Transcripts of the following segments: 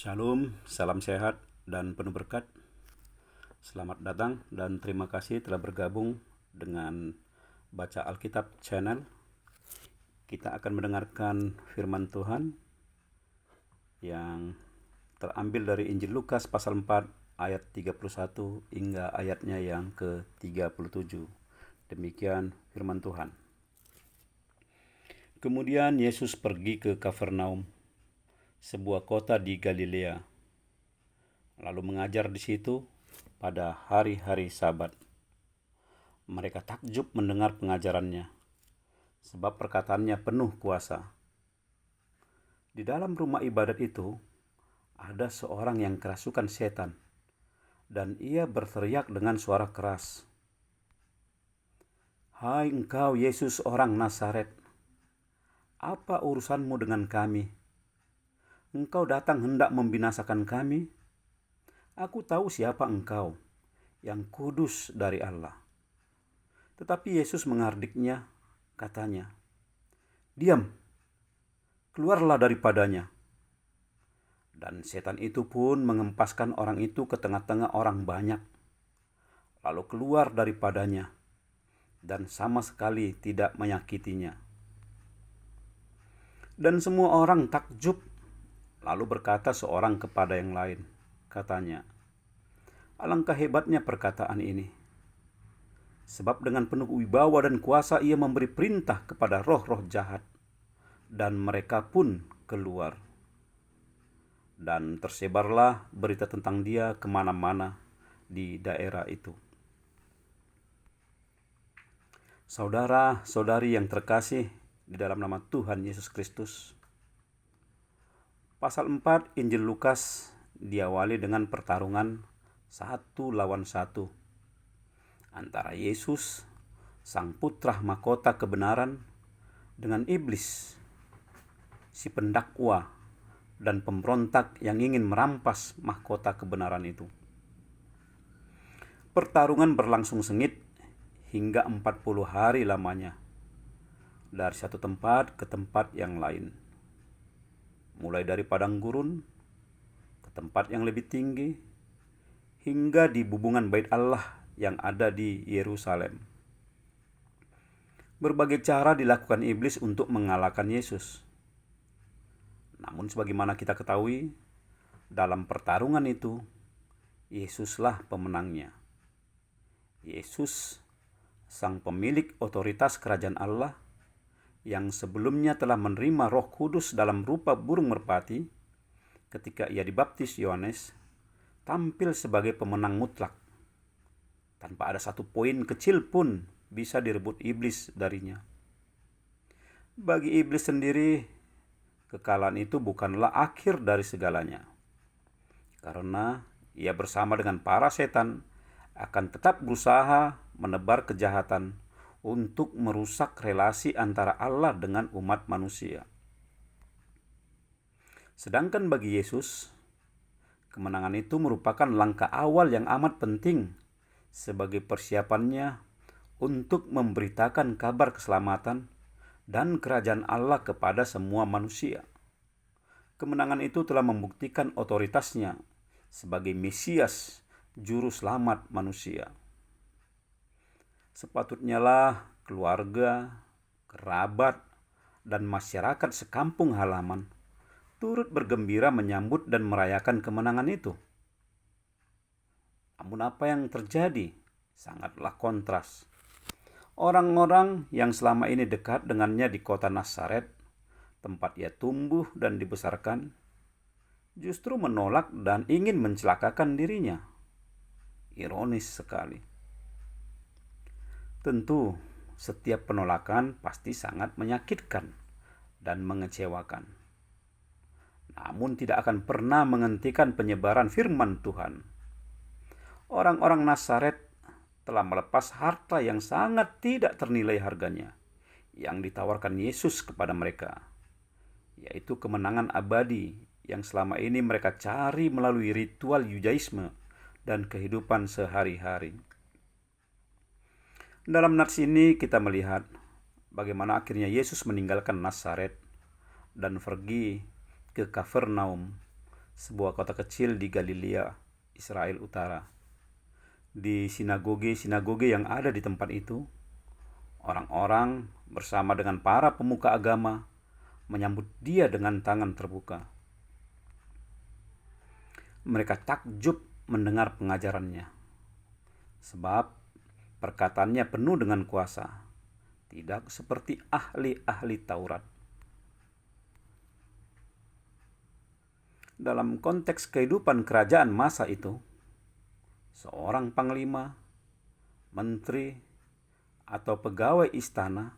Shalom, salam sehat dan penuh berkat. Selamat datang dan terima kasih telah bergabung dengan Baca Alkitab Channel. Kita akan mendengarkan firman Tuhan yang terambil dari Injil Lukas pasal 4 ayat 31 hingga ayatnya yang ke-37. Demikian firman Tuhan. Kemudian Yesus pergi ke Kafarnaum, sebuah kota di Galilea, lalu mengajar di situ pada hari-hari Sabat. Mereka takjub mendengar pengajarannya, sebab perkataannya penuh kuasa. Di dalam rumah ibadat itu ada seorang yang kerasukan setan, dan ia berteriak dengan suara keras, "Hai engkau Yesus orang Nazaret, apa urusanmu dengan kami? Engkau datang hendak membinasakan kami? Aku tahu siapa engkau, yang kudus dari Allah." Tetapi Yesus menghardiknya, katanya, "Diam, keluarlah daripadanya." Dan setan itu pun mengempaskan orang itu ke tengah-tengah orang banyak, lalu keluar daripadanya, dan sama sekali tidak menyakitinya. Dan semua orang takjub, lalu berkata seorang kepada yang lain, katanya, "Alangkah hebatnya perkataan ini. Sebab dengan penuh wibawa dan kuasa ia memberi perintah kepada roh-roh jahat, dan mereka pun keluar." Dan tersebarlah berita tentang dia kemana-mana di daerah itu. Saudara-saudari yang terkasih di dalam nama Tuhan Yesus Kristus, pasal 4 Injil Lukas diawali dengan pertarungan 1 lawan 1 antara Yesus, sang putra mahkota kebenaran, dengan iblis, si pendakwa dan pemberontak yang ingin merampas mahkota kebenaran itu. Pertarungan berlangsung sengit hingga 40 hari lamanya, dari satu tempat ke tempat yang lain. Mulai dari padang gurun ke tempat yang lebih tinggi, hingga di bubungan bait Allah yang ada di Yerusalem. Berbagai cara dilakukan iblis untuk mengalahkan Yesus. Namun sebagaimana kita ketahui, dalam pertarungan itu, Yesuslah pemenangnya. Yesus, sang pemilik otoritas kerajaan Allah, yang sebelumnya telah menerima Roh Kudus dalam rupa burung merpati ketika ia dibaptis Yohanes, tampil sebagai pemenang mutlak. Tanpa ada satu poin kecil pun bisa direbut iblis darinya. Bagi iblis sendiri, kekalahan itu bukanlah akhir dari segalanya, karena ia bersama dengan para setan akan tetap berusaha menebar kejahatan untuk merusak relasi antara Allah dengan umat manusia. Sedangkan bagi Yesus, kemenangan itu merupakan langkah awal yang amat penting sebagai persiapannya untuk memberitakan kabar keselamatan dan kerajaan Allah kepada semua manusia. Kemenangan itu telah membuktikan otoritasnya sebagai Mesias, juru selamat manusia. Sepatutnya lah keluarga, kerabat, dan masyarakat sekampung halaman turut bergembira menyambut dan merayakan kemenangan itu. Namun apa yang terjadi sangatlah kontras. Orang-orang yang selama ini dekat dengannya di kota Nazaret, tempat ia tumbuh dan dibesarkan, justru menolak dan ingin mencelakakan dirinya. Ironis sekali. Tentu, setiap penolakan pasti sangat menyakitkan dan mengecewakan. Namun tidak akan pernah menghentikan penyebaran firman Tuhan. Orang-orang Nazaret telah melepas harta yang sangat tidak ternilai harganya yang ditawarkan Yesus kepada mereka, yaitu kemenangan abadi yang selama ini mereka cari melalui ritual Yudaisme dan kehidupan sehari-hari. Dalam nats ini kita melihat bagaimana akhirnya Yesus meninggalkan Nazaret dan pergi ke Kafarnaum, sebuah kota kecil di Galilea, Israel Utara. Di sinagoge yang ada di tempat itu, orang-orang bersama dengan para pemuka agama menyambut dia dengan tangan terbuka. Mereka takjub mendengar pengajarannya, sebab perkataannya penuh dengan kuasa, tidak seperti ahli-ahli Taurat. Dalam konteks kehidupan kerajaan masa itu, seorang panglima, menteri, atau pegawai istana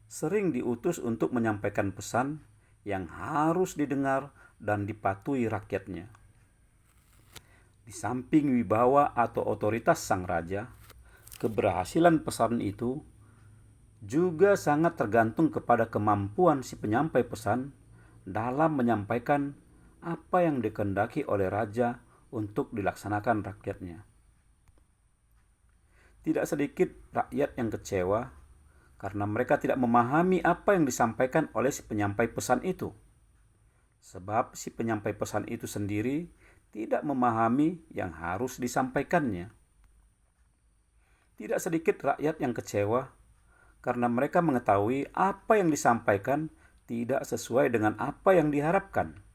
sering diutus untuk menyampaikan pesan yang harus didengar dan dipatuhi rakyatnya. Di samping wibawa atau otoritas sang raja, keberhasilan pesan itu juga sangat tergantung kepada kemampuan si penyampai pesan dalam menyampaikan apa yang dikehendaki oleh raja untuk dilaksanakan rakyatnya. Tidak sedikit rakyat yang kecewa karena mereka tidak memahami apa yang disampaikan oleh si penyampai pesan itu. Sebab si penyampai pesan itu sendiri tidak memahami yang harus disampaikannya. Tidak sedikit rakyat yang kecewa karena mereka mengetahui apa yang disampaikan tidak sesuai dengan apa yang diharapkan.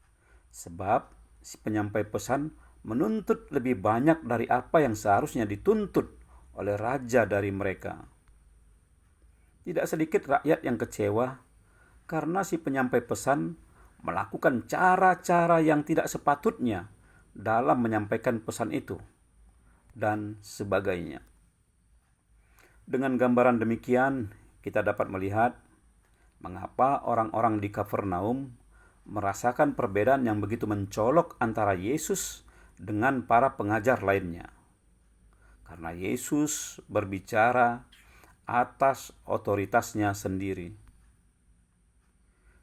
Sebab si penyampai pesan menuntut lebih banyak dari apa yang seharusnya dituntut oleh raja dari mereka. Tidak sedikit rakyat yang kecewa karena si penyampai pesan melakukan cara-cara yang tidak sepatutnya dalam menyampaikan pesan itu, dan sebagainya. Dengan gambaran demikian, kita dapat melihat mengapa orang-orang di Kapernaum merasakan perbedaan yang begitu mencolok antara Yesus dengan para pengajar lainnya. Karena Yesus berbicara atas otoritasnya sendiri.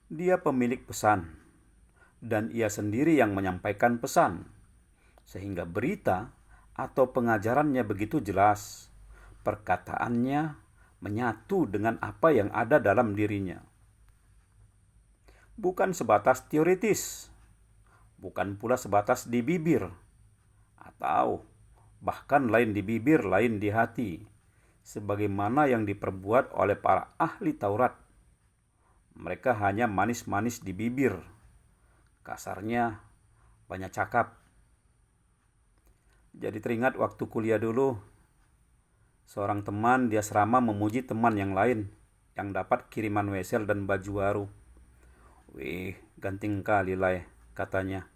Dia pemilik pesan, dan ia sendiri yang menyampaikan pesan, sehingga berita atau pengajarannya begitu jelas, perkataannya menyatu dengan apa yang ada dalam dirinya. Bukan sebatas teoritis, bukan pula sebatas di bibir, atau bahkan lain di bibir, lain di hati, sebagaimana yang diperbuat oleh para ahli Taurat. Mereka hanya manis-manis di bibir, kasarnya banyak cakap. Jadi teringat waktu kuliah dulu, seorang teman di asrama memuji teman yang lain yang dapat kiriman wesel dan baju baru. "Wih, ganting kali lah," katanya.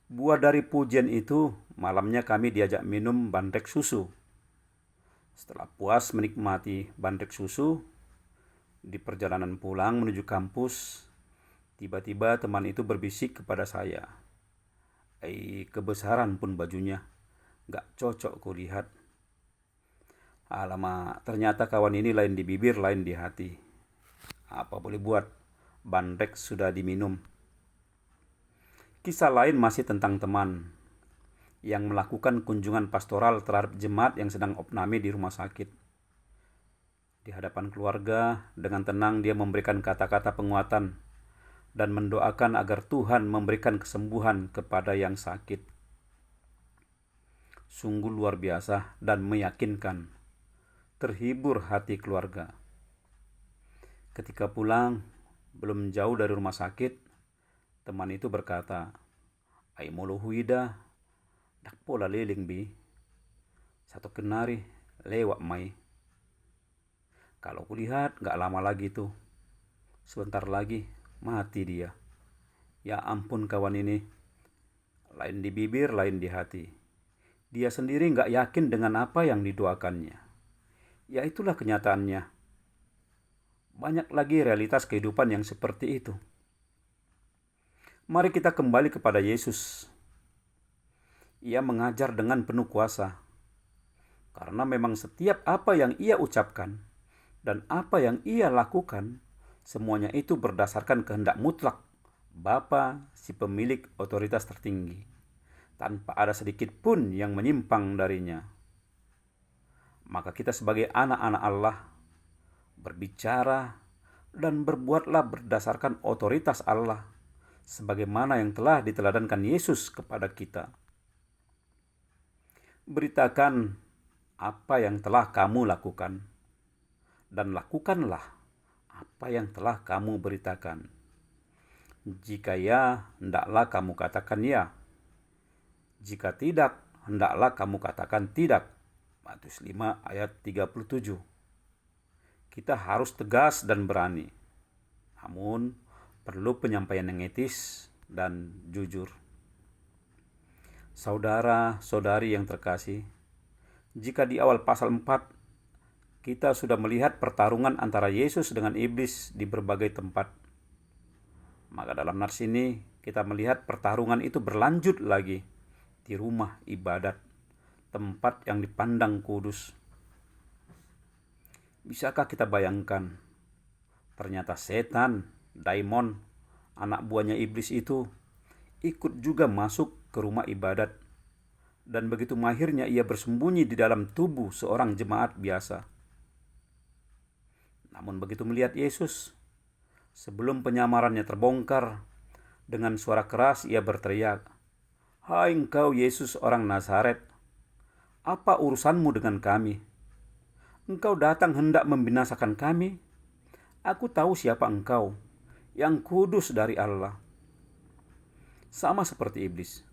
Buah dari pujian itu, malamnya kami diajak minum bandrek susu. Setelah puas menikmati bandrek susu, di perjalanan pulang menuju kampus, tiba-tiba teman itu berbisik kepada saya, kebesaran pun bajunya, gak cocok kulihat." Alamak, ternyata kawan ini lain di bibir, lain di hati. Apa boleh buat, bandrek sudah diminum. Kisah lain masih tentang teman yang melakukan kunjungan pastoral terhadap jemaat yang sedang opname di rumah sakit. Di hadapan keluarga, dengan tenang dia memberikan kata-kata penguatan dan mendoakan agar Tuhan memberikan kesembuhan kepada yang sakit. Sungguh luar biasa dan meyakinkan. Terhibur hati keluarga. Ketika pulang, belum jauh dari rumah sakit, teman itu berkata, "Ai molo huida, dak pola leling bi. Satu kenari lewat mai. Kalau kulihat gak lama lagi tuh. Sebentar lagi mati dia. Ya ampun kawan ini. Lain di bibir, lain di hati. Dia sendiri gak yakin dengan apa yang didoakannya. Ya itulah kenyataannya. Banyak lagi realitas kehidupan yang seperti itu. Mari kita kembali kepada Yesus. Ia mengajar dengan penuh kuasa. Karena memang setiap apa yang ia ucapkan dan apa yang ia lakukan, semuanya itu berdasarkan kehendak mutlak Bapa, si pemilik otoritas tertinggi, tanpa ada sedikit pun yang menyimpang darinya. Maka kita sebagai anak-anak Allah berbicara dan berbuatlah berdasarkan otoritas Allah, sebagaimana yang telah diteladankan Yesus kepada kita. Beritakan apa yang telah kamu lakukan, dan lakukanlah apa yang telah kamu beritakan. Jika ya, hendaklah kamu katakan ya. Jika tidak, hendaklah kamu katakan tidak. Matius 5 ayat 37. Kita harus tegas dan berani. Namun, perlu penyampaian yang etis dan jujur. Saudara-saudari yang terkasih, jika di awal pasal 4 kita sudah melihat pertarungan antara Yesus dengan iblis di berbagai tempat, maka dalam nats ini kita melihat pertarungan itu berlanjut lagi di rumah ibadat, tempat yang dipandang kudus. Bisakah kita bayangkan, ternyata setan, daimon, anak buahnya iblis itu ikut juga masuk ke rumah ibadat, dan begitu mahirnya ia bersembunyi di dalam tubuh seorang jemaat biasa. Namun begitu melihat Yesus, sebelum penyamarannya terbongkar, dengan suara keras ia berteriak, "Hai engkau Yesus orang Nazaret, apa urusanmu dengan kami? Engkau datang hendak membinasakan kami? Aku tahu siapa engkau, yang kudus dari Allah." Sama seperti iblis,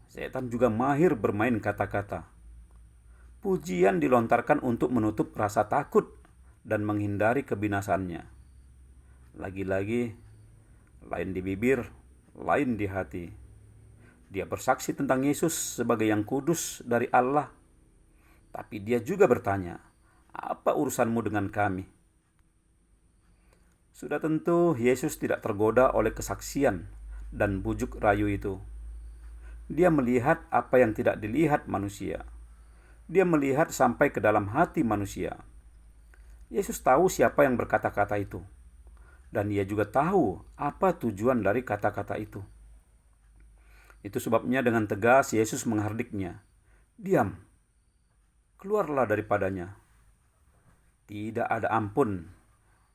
setan juga mahir bermain kata-kata. Pujian dilontarkan untuk menutup rasa takut dan menghindari kebinasannya. Lagi-lagi, lain di bibir, lain di hati. Dia bersaksi tentang Yesus sebagai yang kudus dari Allah, tapi dia juga bertanya, "Apa urusanmu dengan kami?" Sudah tentu Yesus tidak tergoda oleh kesaksian dan bujuk rayu itu. Dia melihat apa yang tidak dilihat manusia. Dia melihat sampai ke dalam hati manusia. Yesus tahu siapa yang berkata-kata itu, dan ia juga tahu apa tujuan dari kata-kata itu. Itu sebabnya dengan tegas Yesus menghardiknya, "Diam, keluarlah daripadanya." Tidak ada ampun,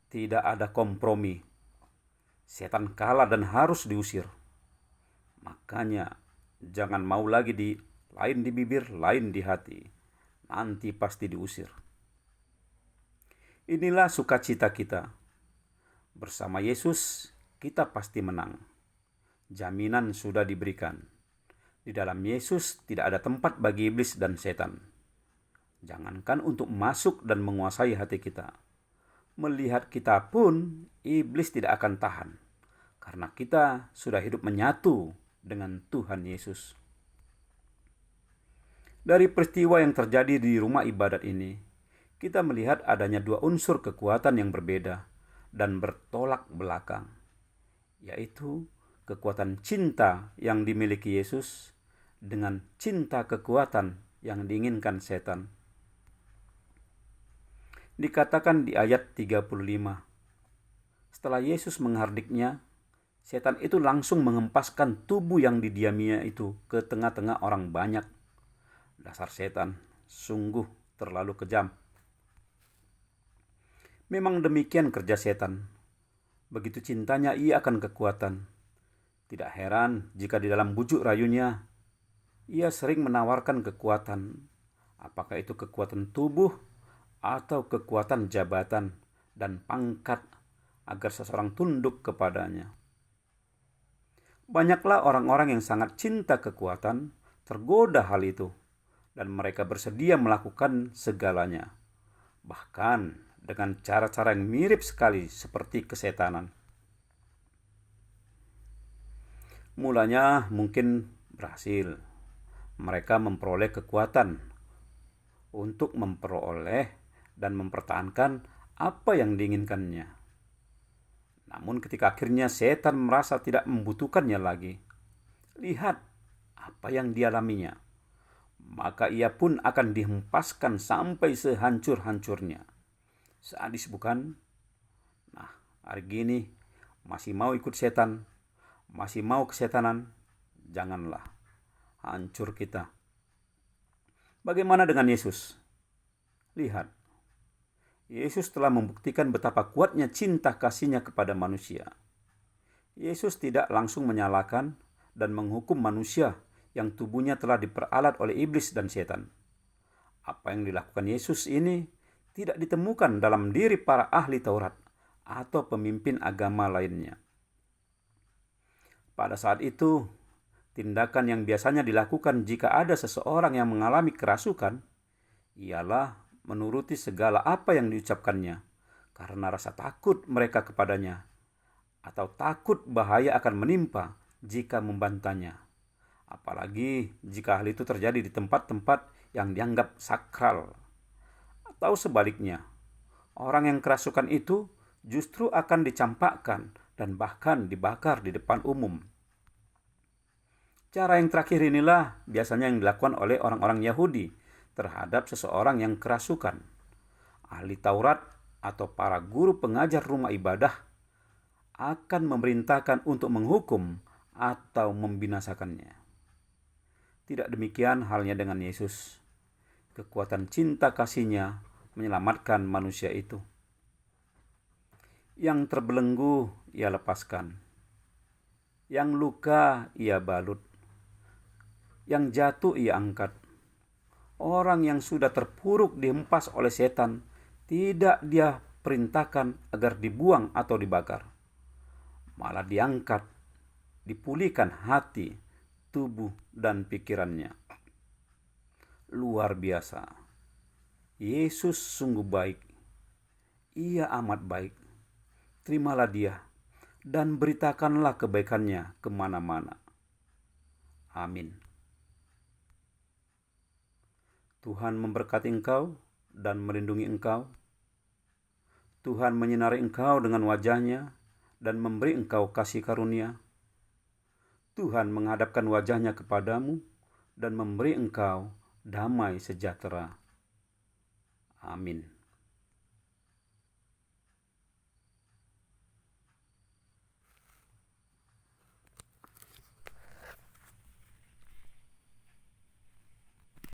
tidak ada kompromi. Setan kalah dan harus diusir. Makanya jangan mau lagi lain di bibir, lain di hati. Nanti pasti diusir. Inilah sukacita kita. Bersama Yesus kita pasti menang. Jaminan sudah diberikan. Di dalam Yesus tidak ada tempat bagi iblis dan setan. Jangankan untuk masuk dan menguasai hati kita. Melihat kita pun iblis tidak akan tahan, karena kita sudah hidup menyatu dengan Tuhan Yesus. Dari peristiwa yang terjadi di rumah ibadat ini, kita melihat adanya dua unsur kekuatan yang berbeda dan bertolak belakang, yaitu kekuatan cinta yang dimiliki Yesus dengan cinta kekuatan yang diinginkan setan. Dikatakan di ayat 35, setelah Yesus menghardiknya, setan itu langsung mengempaskan tubuh yang didiaminya itu ke tengah-tengah orang banyak. Dasar setan, sungguh terlalu kejam. Memang demikian kerja setan. Begitu cintanya ia akan kekuatan. Tidak heran jika di dalam bujuk rayunya, ia sering menawarkan kekuatan. Apakah itu kekuatan tubuh atau kekuatan jabatan dan pangkat agar seseorang tunduk kepadanya. Banyaklah orang-orang yang sangat cinta kekuatan tergoda hal itu, dan mereka bersedia melakukan segalanya, bahkan dengan cara-cara yang mirip sekali seperti kesetanan. Mulanya mungkin berhasil mereka memperoleh kekuatan untuk memperoleh dan mempertahankan apa yang diinginkannya. Namun ketika akhirnya setan merasa tidak membutuhkannya lagi, lihat apa yang dialaminya, maka ia pun akan dihempaskan sampai sehancur-hancurnya. Sadis bukan? Nah, hari gini masih mau ikut setan, masih mau kesetanan? Janganlah, hancur kita. Bagaimana dengan Yesus? Lihat, Yesus telah membuktikan betapa kuatnya cinta kasihnya kepada manusia. Yesus tidak langsung menyalahkan dan menghukum manusia yang tubuhnya telah diperalat oleh iblis dan setan. Apa yang dilakukan Yesus ini tidak ditemukan dalam diri para ahli Taurat atau pemimpin agama lainnya. Pada saat itu, tindakan yang biasanya dilakukan jika ada seseorang yang mengalami kerasukan ialah menuruti segala apa yang diucapkannya karena rasa takut mereka kepadanya atau takut bahaya akan menimpa jika membantahnya. Apalagi jika hal itu terjadi di tempat-tempat yang dianggap sakral. Atau sebaliknya, orang yang kerasukan itu justru akan dicampakkan dan bahkan dibakar di depan umum. Cara yang terakhir inilah biasanya yang dilakukan oleh orang-orang Yahudi terhadap seseorang yang kerasukan. Ahli Taurat atau para guru pengajar rumah ibadah akan memerintahkan untuk menghukum atau membinasakannya. Tidak demikian halnya dengan Yesus. Kekuatan cinta kasih-Nya menyelamatkan manusia itu. Yang terbelenggu Ia lepaskan. Yang luka Ia balut. Yang jatuh Ia angkat. Orang yang sudah terpuruk dihempas oleh setan tidak Dia perintahkan agar dibuang atau dibakar. Malah diangkat, dipulihkan hati, tubuh, dan pikirannya. Luar biasa. Yesus sungguh baik. Ia amat baik. Terimalah Dia dan beritakanlah kebaikannya kemana-mana. Amin. Tuhan memberkati engkau dan melindungi engkau. Tuhan menyinari engkau dengan wajah-Nya dan memberi engkau kasih karunia. Tuhan menghadapkan wajah-Nya kepadamu dan memberi engkau damai sejahtera. Amin.